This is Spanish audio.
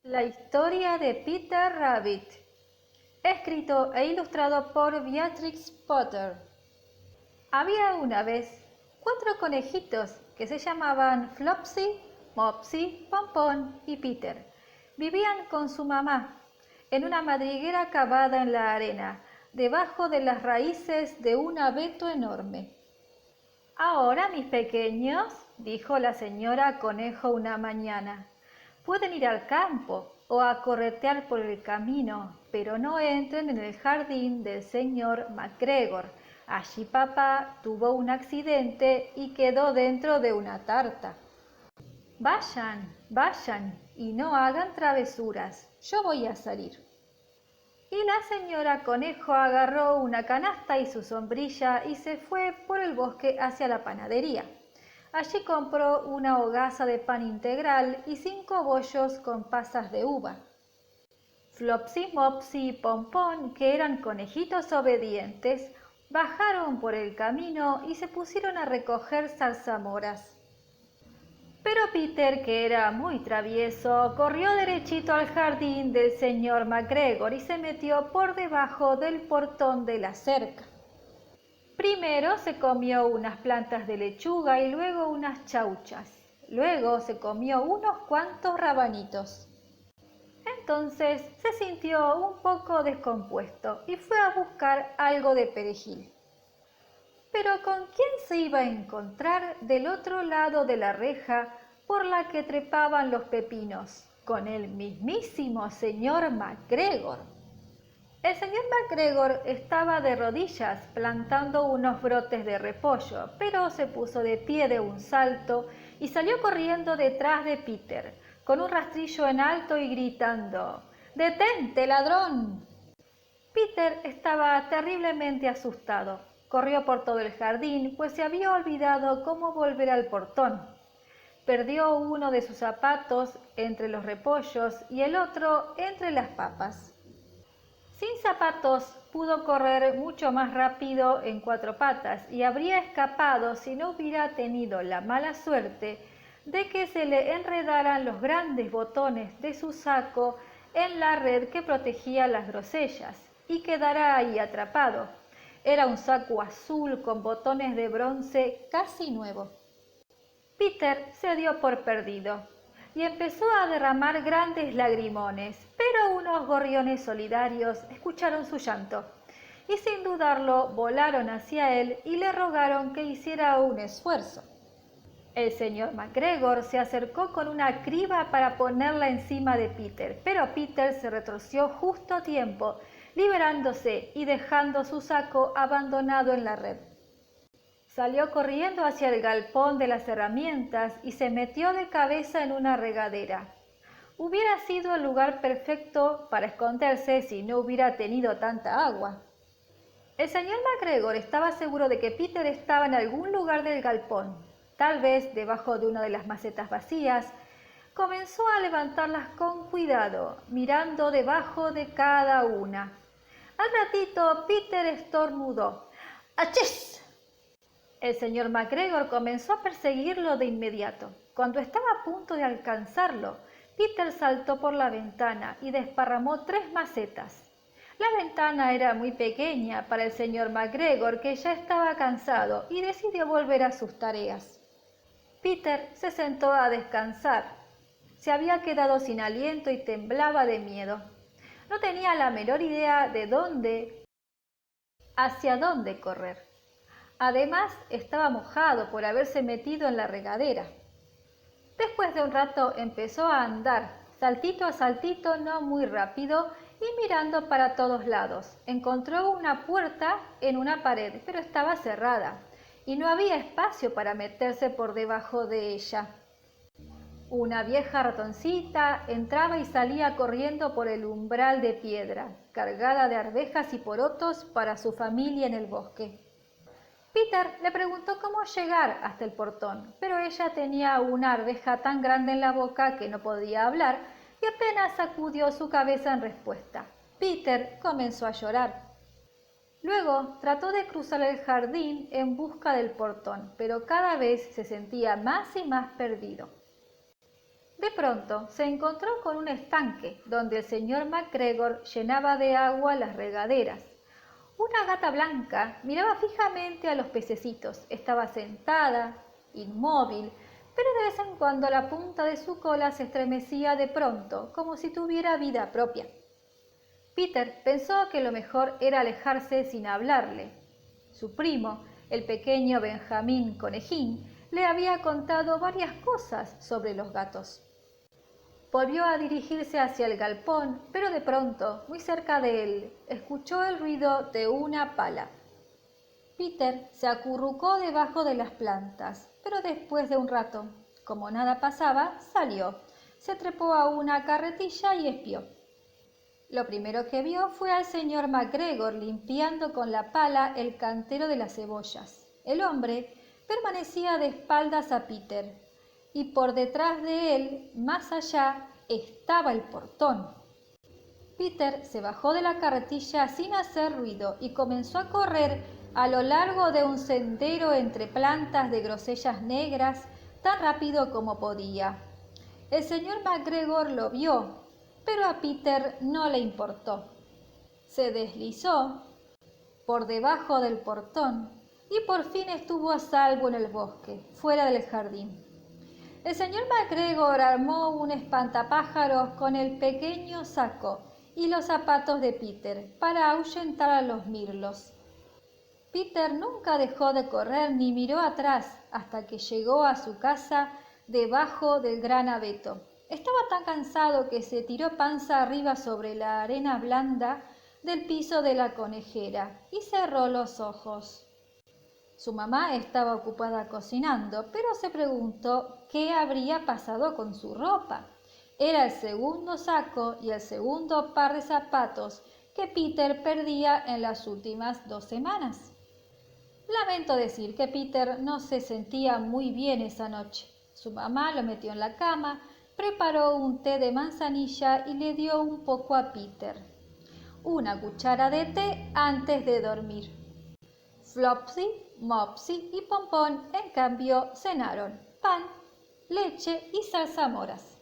La historia de Peter Rabbit, escrito e ilustrado por Beatrix Potter. Había una vez 4 conejitos que se llamaban Flopsy, Mopsy, Pompón y Peter. Vivían con su mamá en una madriguera cavada en la arena, debajo de las raíces de un abeto enorme. «Ahora, mis pequeños», dijo la señora Conejo una mañana, «pueden ir al campo o a corretear por el camino, pero no entren en el jardín del señor MacGregor. Allí papá tuvo un accidente y quedó dentro de una tarta. Vayan, vayan y no hagan travesuras. Yo voy a salir». Y la señora Conejo agarró una canasta y su sombrilla y se fue por el bosque hacia la panadería. Allí compró una hogaza de pan integral y 5 bollos con pasas de uva. Flopsy, Mopsy y Pompón, que eran conejitos obedientes, bajaron por el camino y se pusieron a recoger zarzamoras. Pero Peter, que era muy travieso, corrió derechito al jardín del señor MacGregor y se metió por debajo del portón de la cerca. Primero se comió unas plantas de lechuga y luego unas chauchas. Luego se comió unos cuantos rabanitos. Entonces se sintió un poco descompuesto y fue a buscar algo de perejil. Pero ¿con quién se iba a encontrar del otro lado de la reja por la que trepaban los pepinos? Con el mismísimo señor MacGregor. El señor MacGregor estaba de rodillas plantando unos brotes de repollo, pero se puso de pie de un salto y salió corriendo detrás de Peter, con un rastrillo en alto y gritando: «¡Detente, ladrón!». Peter estaba terriblemente asustado. Corrió por todo el jardín, pues se había olvidado cómo volver al portón. Perdió uno de sus zapatos entre los repollos y el otro entre las papas. Sin zapatos pudo correr mucho más rápido en 4 patas y habría escapado si no hubiera tenido la mala suerte de que se le enredaran los grandes botones de su saco en la red que protegía las grosellas y quedara ahí atrapado. Era un saco azul con botones de bronce casi nuevo. Peter se dio por perdido y empezó a derramar grandes lagrimones, pero unos gorriones solidarios escucharon su llanto y sin dudarlo volaron hacia él y le rogaron que hiciera un esfuerzo. El señor MacGregor se acercó con una criba para ponerla encima de Peter, pero Peter se retorció justo a tiempo, liberándose y dejando su saco abandonado en la red. Salió corriendo hacia el galpón de las herramientas y se metió de cabeza en una regadera. Hubiera sido el lugar perfecto para esconderse si no hubiera tenido tanta agua. El señor MacGregor estaba seguro de que Peter estaba en algún lugar del galpón, tal vez debajo de una de las macetas vacías. Comenzó a levantarlas con cuidado, mirando debajo de cada una. Al ratito Peter estornudó: «¡Achís!». El señor MacGregor comenzó a perseguirlo de inmediato. Cuando estaba a punto de alcanzarlo, Peter saltó por la ventana y desparramó 3 macetas. La ventana era muy pequeña para el señor MacGregor, que ya estaba cansado y decidió volver a sus tareas. Peter se sentó a descansar. Se había quedado sin aliento y temblaba de miedo. No tenía la menor idea de hacia dónde correr. Además, estaba mojado por haberse metido en la regadera. Después de un rato empezó a andar, saltito a saltito, no muy rápido, y mirando para todos lados. Encontró una puerta en una pared, pero estaba cerrada, y no había espacio para meterse por debajo de ella. Una vieja ratoncita entraba y salía corriendo por el umbral de piedra, cargada de arvejas y porotos para su familia en el bosque. Peter le preguntó cómo llegar hasta el portón, pero ella tenía una arveja tan grande en la boca que no podía hablar y apenas sacudió su cabeza en respuesta. Peter comenzó a llorar. Luego trató de cruzar el jardín en busca del portón, pero cada vez se sentía más y más perdido. De pronto se encontró con un estanque donde el señor MacGregor llenaba de agua las regaderas. Una gata blanca miraba fijamente a los pececitos. Estaba sentada, inmóvil, pero de vez en cuando la punta de su cola se estremecía de pronto, como si tuviera vida propia. Peter pensó que lo mejor era alejarse sin hablarle. Su primo, el pequeño Benjamín Conejín, le había contado varias cosas sobre los gatos. Volvió a dirigirse hacia el galpón, pero de pronto, muy cerca de él, escuchó el ruido de una pala. Peter se acurrucó debajo de las plantas, pero después de un rato, como nada pasaba, salió, se trepó a una carretilla y espió. Lo primero que vio fue al señor MacGregor limpiando con la pala el cantero de las cebollas. El hombre permanecía de espaldas a Peter, y por detrás de él, más allá, estaba el portón. Peter se bajó de la carretilla sin hacer ruido y comenzó a correr a lo largo de un sendero entre plantas de grosellas negras tan rápido como podía. El señor MacGregor lo vio, pero a Peter no le importó. Se deslizó por debajo del portón y por fin estuvo a salvo en el bosque, fuera del jardín. El señor MacGregor armó un espantapájaros con el pequeño saco y los zapatos de Peter para ahuyentar a los mirlos. Peter nunca dejó de correr ni miró atrás hasta que llegó a su casa debajo del gran abeto. Estaba tan cansado que se tiró panza arriba sobre la arena blanda del piso de la conejera y cerró los ojos. Su mamá estaba ocupada cocinando, pero se preguntó qué habría pasado con su ropa. Era el segundo saco y el segundo par de zapatos que Peter perdía en las últimas 2 semanas. Lamento decir que Peter no se sentía muy bien esa noche. Su mamá lo metió en la cama, preparó un té de manzanilla y le dio un poco a Peter. Una cuchara de té antes de dormir. Flopsy, Mopsy y Pompón, en cambio, cenaron pan, leche y zarzamoras.